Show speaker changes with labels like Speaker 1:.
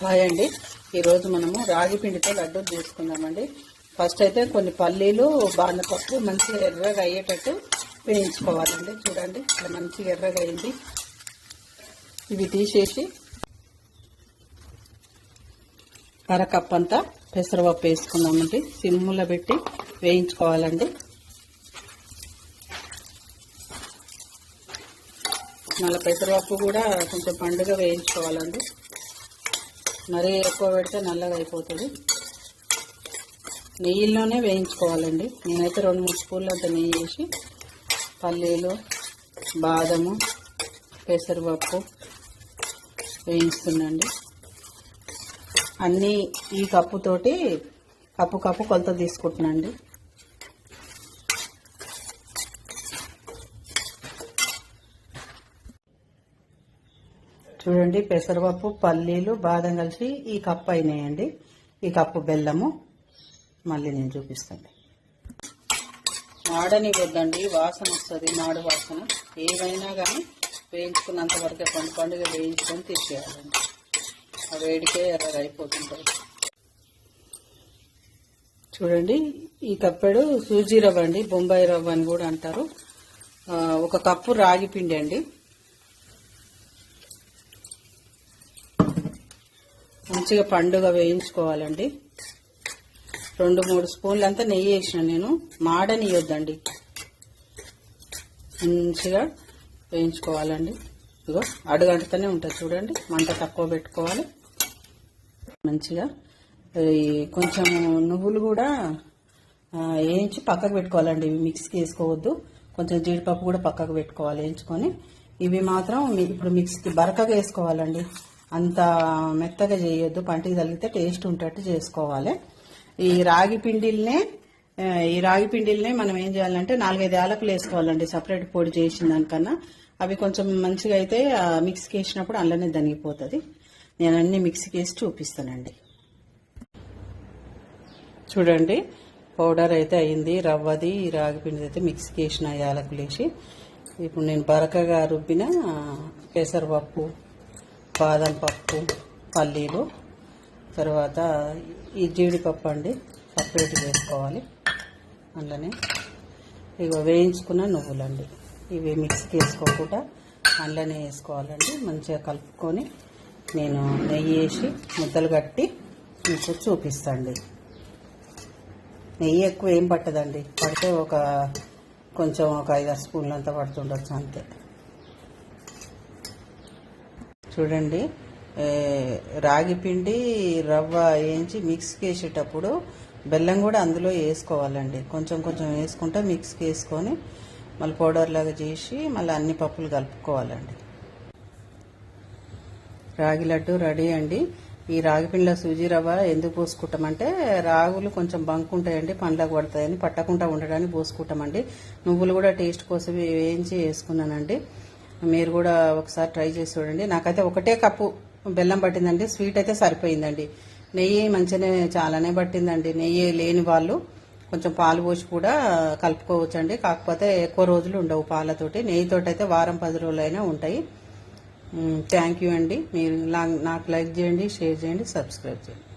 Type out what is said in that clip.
Speaker 1: Hi అండి. ఈరోజు మనము రాగి పిండితో లడ్డూలు చేసుకుందామండి. ఫస్ట్ అయితే కొన్ని పల్లీలు బాదపప్పు మంచిగా ఎర్రగా అయ్యేటట్టు వేయించుకోవాలండి. చూడండి ఇలా మంచిగా ఎర్రగా అయింది. ఇవి తీసేసి అరకప్ అంతా పెసరపప్పు వేసుకుందామండి. సిమ్ములో పెట్టి వేయించుకోవాలండి. మళ్ళీ పెసరపప్పు కూడా కొంచెం పండుగ వేయించుకోవాలండి. మరీ ఎక్కువ పెడితే నల్లగా అయిపోతుంది. నెయ్యిలోనే వేయించుకోవాలండి. నేనైతే 2-3 స్పూన్లు అంత నెయ్యి వేసి పల్లీలు బాదము పెసరపప్పు వేయిస్తున్నాండి. అన్నీ ఈ కప్పుతోటి కప్పు కొలత తీసుకుంటున్నాండి. చూడండి, పెసరపప్పు పల్లీలు బాదం కలిసి ఈ కప్పు అయినాయండి. ఈ కప్పు బెల్లము మళ్ళీ నేను చూపిస్తాను. మాడని వద్దండి, వాసన వస్తుంది. మాడు వాసన ఏవైనా కానీ వేయించుకున్నంత వరకే పండుగ వేయించుకొని తీసేయాలండి. ఆ వేడికే ఎర్రగా అయిపోతుంటాయి. చూడండి, ఈ కప్పెడు సూజీ రవ్వ అండి, బొంబాయి రవ్వ అని కూడా అంటారు. 1 కప్పు రాగి పిండి అండి. మంచిగా పండుగ వేయించుకోవాలండి. 2-3 స్పూన్లు అంతా నెయ్యి వేసిన నేను. మాడనియొద్దండి, మంచిగా వేయించుకోవాలండి. ఇగో అడుగంటుతూనే ఉంటుంది చూడండి. మంట తక్కువ పెట్టుకోవాలి. మంచిగా కొంచెం నువ్వులు కూడా వేయించి పక్కకు పెట్టుకోవాలండి. ఇవి మిక్సీకి వేసుకోవద్దు. కొంచెం జీడిపప్పు కూడా పక్కకు పెట్టుకోవాలి వేయించుకొని. ఇవి మాత్రం ఇప్పుడు మిక్సీకి బరకగా వేసుకోవాలండి. అంత మెత్తగా చేయొద్దు, పంటికి తగిలితే టేస్ట్ ఉంటట్టు చేసుకోవాలి. ఈ రాగి పిండిల్నే మనం ఏం చేయాలంటే 4-5 యాలకులు వేసుకోవాలండి, సపరేట్ పొడి చేసిన దానికన్నా. అవి కొంచెం మంచిగా అయితే మిక్సీకి వేసినప్పుడు అందులోనే దనిగిపోతుంది. నేను అన్ని మిక్సీకి వేసి చూపిస్తానండి. చూడండి, పౌడర్ అయితే అయింది రవ్వది. ఈ రాగి పిండి అయితే మిక్సీకి వేసిన యాలకులు వేసి ఇప్పుడు నేను బరకగా రుబ్బిన పెసరపప్పు బాదం పప్పు పల్లీలు తర్వాత ఈ జీడిపప్పు అండి సపరేట్ వేసుకోవాలి. అందులోనే ఇక వేయించుకున్న నువ్వులండి, ఇవి మిక్స్కి వేసుకోకుండా అందులోనే వేసుకోవాలండి. మంచిగా కలుపుకొని నేను నెయ్యి వేసి ముద్దలు కట్టి మీకు చూపిస్తాండి. నెయ్యి ఎక్కువ ఏం పట్టదండి, పడితే కొంచెం 5-6 స్పూన్లు అంతా పడుతుండొచ్చు అంతే. చూడండి, రాగి పిండి రవ్వ వేయించి మిక్స్కి వేసేటప్పుడు బెల్లం కూడా అందులో వేసుకోవాలండి. కొంచెం వేసుకుంటే మిక్స్కి వేసుకొని మళ్ళీ పౌడర్ లాగా చేసి మళ్ళీ అన్ని పప్పులు కలుపుకోవాలండి. రాగి లడ్డు రెడీ అండి. ఈ రాగి పిండిలో సూజీ రవ్వ ఎందుకు పోసుకుంటామంటే రాగులు కొంచెం బంకుంటాయండి, పండ్లకు పడతాయని పట్టకుండా ఉండడానికి పోసుకుంటామండి. నువ్వులు కూడా టేస్ట్ కోసం వేయించి వేసుకున్నానండి. మీరు కూడా ఒకసారి ట్రై చేసి చూడండి. నాకైతే 1 కప్పు బెల్లం పట్టిందండి. స్వీట్ అయితే సరిపోయిందండి. నెయ్యి మంచిగానే చాలానే పట్టిందండి. నెయ్యి లేని వాళ్ళు కొంచెం పాలు పోసి కూడా కలుపుకోవచ్చండి. కాకపోతే ఎక్కువ రోజులు ఉండవు పాలతోటి. నెయ్యితోటి అయితే వారం 10 రోజులైనా ఉంటాయి. థ్యాంక్ యూ అండి. మీరు నాకు లైక్ చేయండి, షేర్ చేయండి, సబ్స్క్రైబ్ చేయండి.